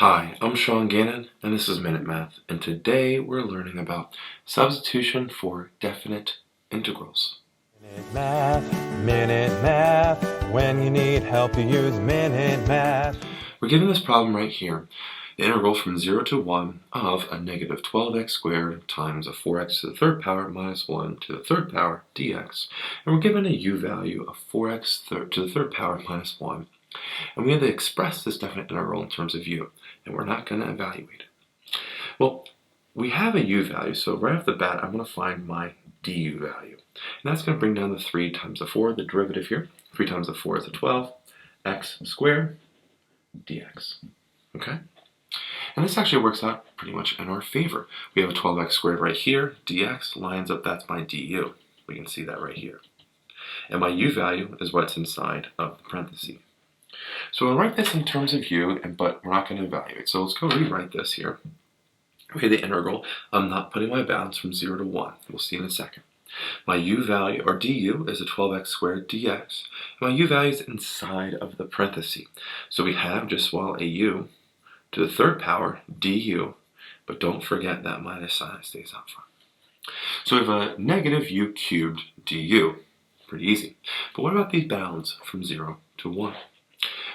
Hi, I'm Sean Gannon, and this is Minute Math, and today we're learning about substitution for definite integrals. Minute Math, when you need help you use Minute Math. We're given this problem right here, the integral from 0 to 1 of a negative 12x squared times a 4x to the third power minus 1 to the third power dx, and we're given a u value of 4x to the third power minus 1. And we have to express this definite integral in terms of u, and we're not going to evaluate it. Well, we have a u value, so right off the bat, I'm going to find my du value. And that's going to bring down the 3 times the 4, the derivative here. 3 times the 4 is a 12, x squared dx. Okay? And this actually works out pretty much in our favor. We have a 12x squared right here, dx lines up, that's my du. We can see that right here. And my u value is what's inside of the parenthesis. So we'll write this in terms of u, but we're not going to evaluate. So let's go rewrite this here. We have the integral. I'm not putting my bounds from 0 to 1. We'll see in a second. My u value, or du, is a 12x squared dx. My u value is inside of the parenthesis. So we have just a u to the third power du, but don't forget that minus sign stays out front. So we have a negative u cubed du. Pretty easy. But what about these bounds from 0 to 1?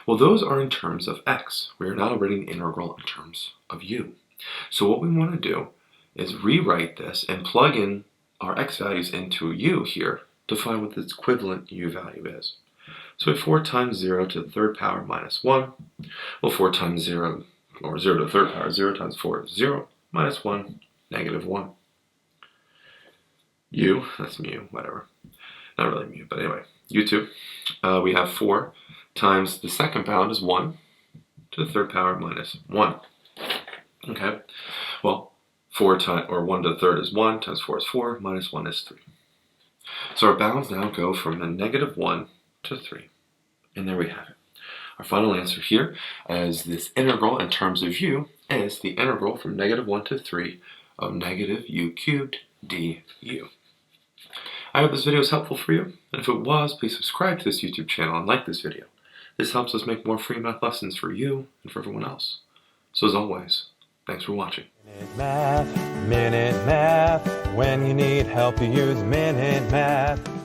Well, those are in terms of x. We are now writing the integral in terms of u. So what we want to do is rewrite this and plug in our x values into u here to find what the equivalent u value is. So we have 4 times 0 to the third power minus 1. Well, 4 times 0, or 0 to the third power, 0 times 4 is 0, minus 1, negative 1. U, that's mu, whatever. Not really mu, but anyway, u2. We have 4 times the second bound is 1 to the third power minus 1. Okay, well, 4 times, or 1 to the third is 1, times 4 is 4, minus 1 is 3. So our bounds now go from a negative 1 to 3. And there we have it. Our final answer here is this integral in terms of u is the integral from negative 1 to 3 of negative u cubed du. I hope this video was helpful for you, and if it was, please subscribe to this YouTube channel and like this video. This helps us make more free math lessons for you and for everyone else. So as always, thanks for watching. Minute Math, when you need help you use Minute Math.